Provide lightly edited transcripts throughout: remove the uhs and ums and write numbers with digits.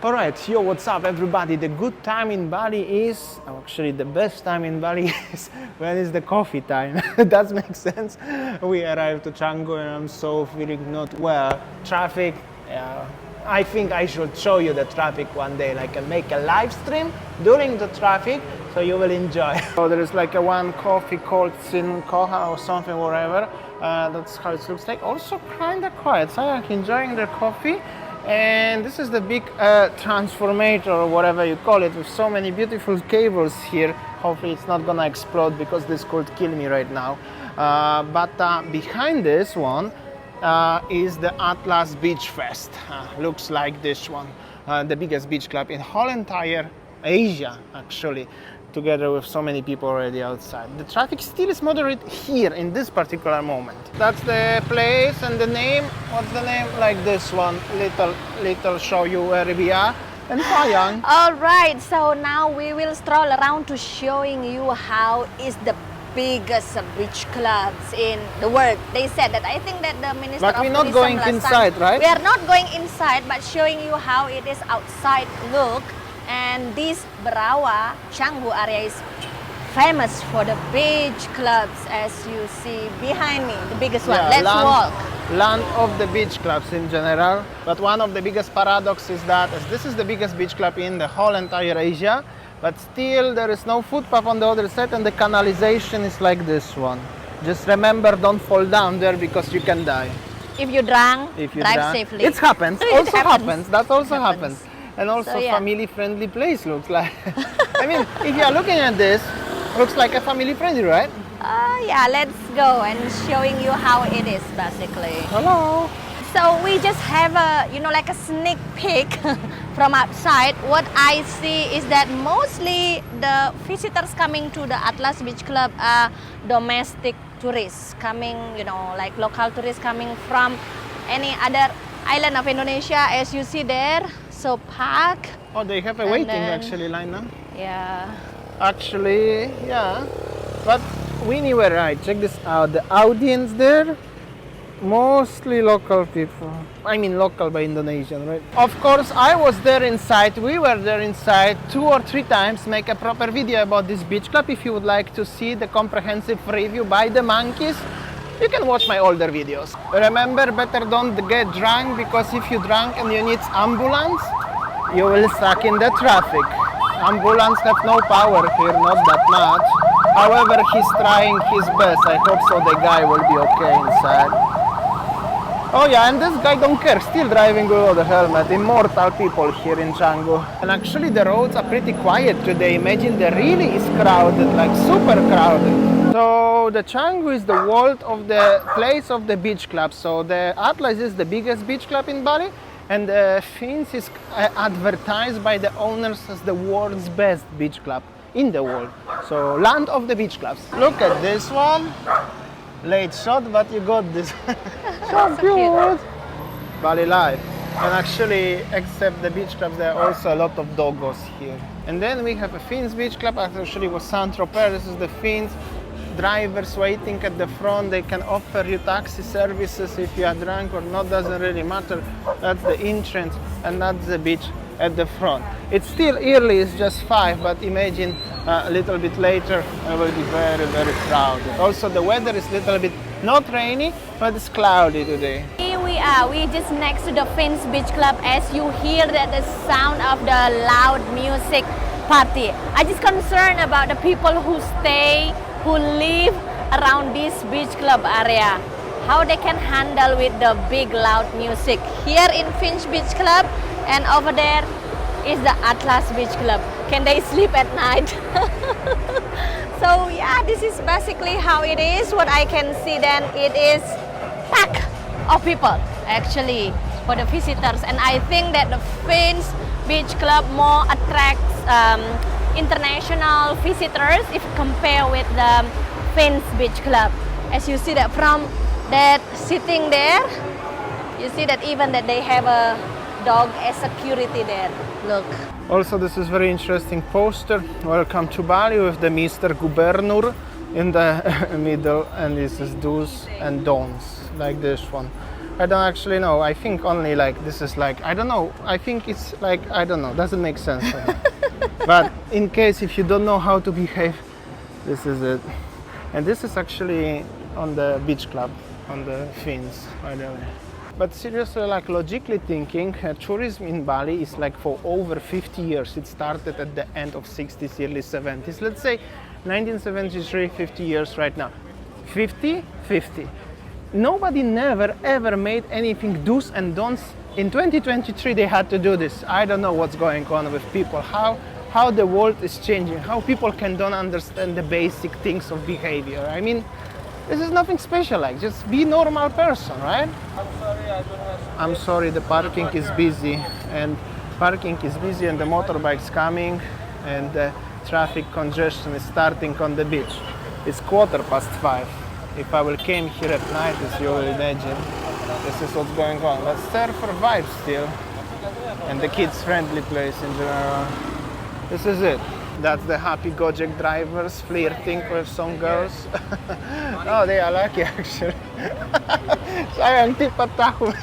Alright, yo, what's up everybody? The good time in Bali is, actually the best time in Bali is when it's the coffee time. That makes sense. We arrived to Canggu and I'm so feeling not well. Traffic, I think I should show you the traffic one day, like make a live stream during the traffic so you will enjoy. So there is like a one coffee called Sin Koha or something, whatever. That's how it looks like. Also kind of quiet, so I'm enjoying the coffee. And this is the big transformator or whatever you call it, with so many beautiful cables here. Hopefully it's not gonna explode because this could kill me right now. But behind this one is the Atlas Beach Fest. Looks like this one, the biggest beach club in whole entire Asia actually, together with so many people already outside. The traffic still is moderate here in this particular moment. That's the place and the name. What's the name? Like this one. Little show you where we are. And Fayang. All right, so now we will stroll around to showing you how is the biggest beach clubs in the world. They said that. I think that the Minister of Tourism. But we're not going inside, right? We are not going inside, but showing you how it is outside look. And this Barawa, Canggu area is famous for the beach clubs, as you see behind me, the biggest one. Let's walk. Land of the beach clubs in general. But one of the biggest paradoxes is that as this is the biggest beach club in the whole entire Asia, but still there is no footpath on the other side and the canalization is like this one. Just remember, don't fall down there because you can die. If you drive safely. It happens. Also happens. That also happens. And also so, family-friendly place looks like. I mean, if you are looking at this, looks like a family-friendly, right? Yeah, let's go and showing you how it is basically. Hello. So we just have a, like a sneak peek from outside. What I see is that mostly the visitors coming to the Atlas Beach Club are domestic tourists coming, like local tourists coming from any other island of Indonesia, as you see there. So park. Oh, they have a waiting actually line now. Yeah. Actually, yeah. But we were right. Check this out. The audience there, mostly local people. I mean local by Indonesian, right? Of course, I was there inside. We were there inside 2 or 3 times. Make a proper video about this beach club. If you would like to see the comprehensive review by TheMonkeys, you can watch my older videos. Remember, better don't get drunk, because if you drunk and you need ambulance, you will stuck in the traffic. Ambulance have no power here, not that much. However, he's trying his best. I hope so the guy will be okay inside. Oh yeah, and this guy don't care, still driving without a helmet. Immortal people here in Canggu. And actually the roads are pretty quiet today. Imagine the really is crowded, like super crowded. So the Canggu is the world of the place of the beach club. So the Atlas is the biggest beach club in Bali, and the Fins is advertised by the owners as the world's best beach club in the world. So land of the beach clubs. Look at this one. Late shot, but you got this. So cute. Bali life. And actually, except the beach clubs, there are also a lot of doggos here. And then we have a Fins beach club. Actually, was Saint-Tropez. This is the Fins. Drivers waiting at the front. They can offer you taxi services if you are drunk or not. Doesn't really matter. That's the entrance, and that's the beach at the front. It's still early. It's just 5, but imagine a little bit later it will be very, very crowded. Also, the weather is a little bit not rainy, but it's cloudy today. Here we are. We just next to the Fins Beach Club. As you hear that the sound of the loud music party. I just concerned about the people who stay, who live around this beach club area, how they can handle with the big loud music. Here in Fins Beach Club and over there is the Atlas Beach Club. Can they sleep at night? So yeah, this is basically how it is. What I can see then, it is packed of people actually for the visitors, and I think that the Fins Beach Club more attracts international visitors if compared with the Fins Beach Club. As you see that from that sitting there, you see that even that they have a dog as security there. Look. Also, this is very interesting poster. Welcome to Bali, with the Mr. Gubernur in the middle, and this is do's and don'ts, like this one. I don't actually know. I think only like this is like, I don't know. I think it's like, I don't know. Doesn't make sense for me. But in case if you don't know how to behave, this is it. And this is actually on the beach club, on the fins, by the way. But seriously, like logically thinking, tourism in Bali is like for over 50 years. It started at the end of 60s, early 70s. Let's say 1973, 50 years right now. 50, 50. Nobody never ever made anything do's and don'ts. In 2023 they had to do this. I don't know what's going on with people, how the world is changing, how people don't understand the basic things of behavior. I mean, this is nothing special, like just be normal person, right? I'm sorry, the parking is busy and the motorbike's coming and the traffic congestion is starting on the beach. It's 5:15. If I will came here at night, as you will imagine, this is what's going on. But surfer vibe still, and the kids friendly place in general. This is it. That's the happy Gojek drivers flirting with some girls. Oh, they are lucky actually. Sayang tipat tahu.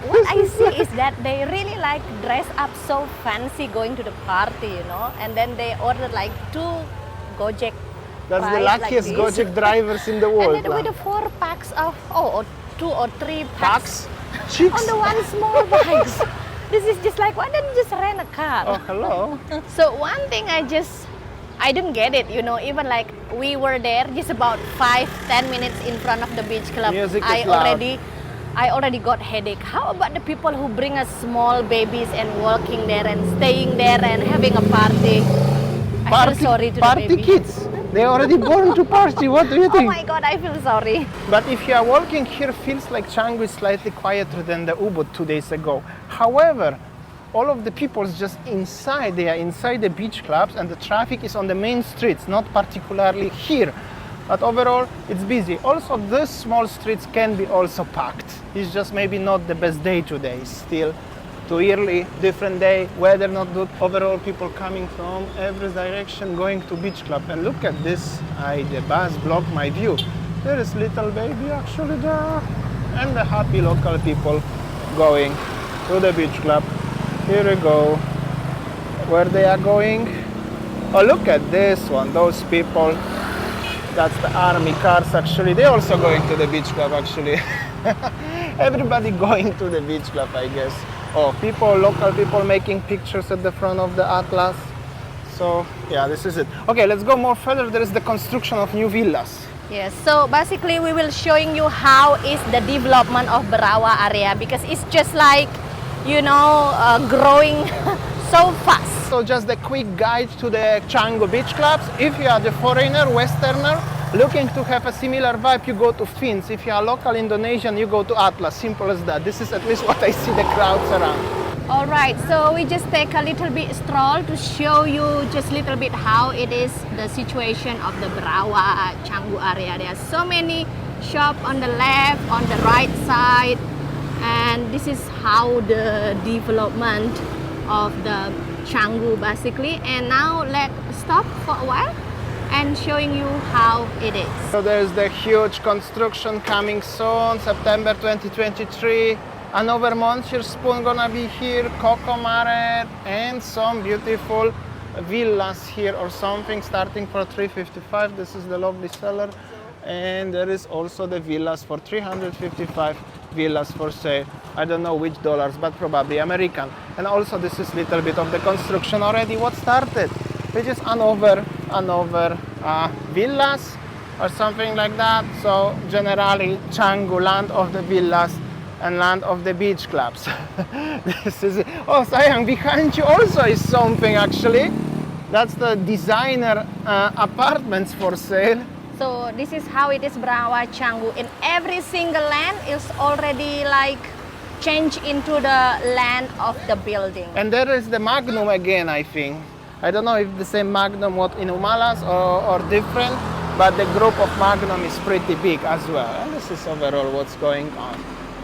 What I see is that they really like dress up so fancy going to the party, you know, and then they order like 2 Gojek. That's the luckiest like Gojek drivers in the world. And then with the 4 packs of, or 2 or 3 packs Chicks? on the one small bikes. This is just like, why don't you just rent a car? Oh, hello. So one thing I didn't get it, you know, even like we were there just about 5-10 minutes in front of the beach club. Music is loud. I already got headache. How about the people who bring us small babies and walking there and staying there and having a party? I feel sorry to the Party baby. kids. They're already born to party. What do you Oh think? my God, I feel sorry. But if you are walking here, feels like Canggu is slightly quieter than the Ubud 2 days ago. However, all of the people is just inside. They are inside the beach clubs and the traffic is on the main streets, not particularly here. But overall, it's busy. Also, these small streets can be also packed. It's just maybe not the best day today. Still too early, different day, weather not good. Overall, people coming from every direction going to beach club. And look at this, the bus blocked my view. There is little baby actually there. And the happy local people going to the beach club. Here we go. Where they are going? Oh, look at this one, those people. That's the army cars actually. They're also going to the beach club actually. Everybody going to the beach club, I guess. Oh, local people making pictures at the front of the Atlas. So yeah, this is it. Okay, let's go more further. There is the construction of new villas. Yes, so basically we will showing you how is the development of Berawa area, because it's just like, you know, growing so fast. So just a quick guide to the Canggu beach clubs. If you are the foreigner, Westerner, looking to have a similar vibe, you go to Fins. If you are local Indonesian, you go to Atlas. Simple as that. This is at least what I see the crowds around. All right, so we just take a little bit stroll to show you just a little bit how it is the situation of the Berawa Canggu area. There are so many shops on the left, on the right side, and this is how the development of the Canggu basically. And now let's stop for a while and showing you how it is. So there's the huge construction coming soon, September 2023. Another Monsieur Spoon gonna be here, Coco Maret, and some beautiful villas here or something starting for 355. This is the lovely seller. And there is also the villas for 355 villas for sale. I don't know which dollars, but probably American. And also this is little bit of the construction already what started, which is another villas or something like that. So generally Canggu, land of the villas and land of the beach clubs. This is it. Oh, sayang, behind you also is something actually. That's the designer apartments for sale. So this is how it is Berawa Canggu. In every single land is already like changed into the land of the building. And there is the Magnum again, I think. I don't know if the same Magnum what in Umalas or different, but the group of Magnum is pretty big as well. And this is overall what's going on.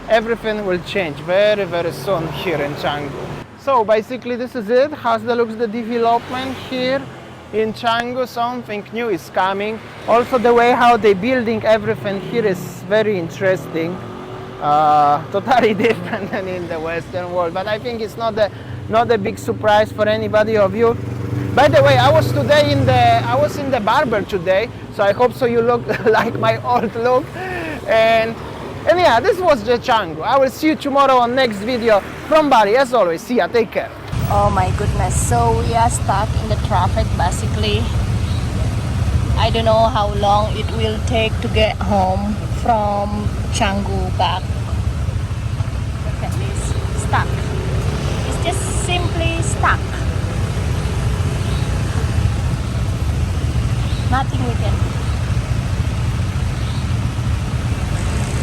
Everything will change very, very soon here in Canggu. So basically this is it. How's the looks the development here? in Canggu something new is coming. Also the way how they building everything here is very interesting. Totally different than in the Western world, but I think it's not a big surprise for anybody of you. By the way, I was in the barber today, so I hope so you look like my old look. And yeah, this was the Canggu. I will see you tomorrow on next video from Bali. As always, see ya, take care. Oh my goodness, so we are stuck in the traffic basically. I don't know how long it will take to get home from Canggu back. Look at this, stuck. It's just simply stuck.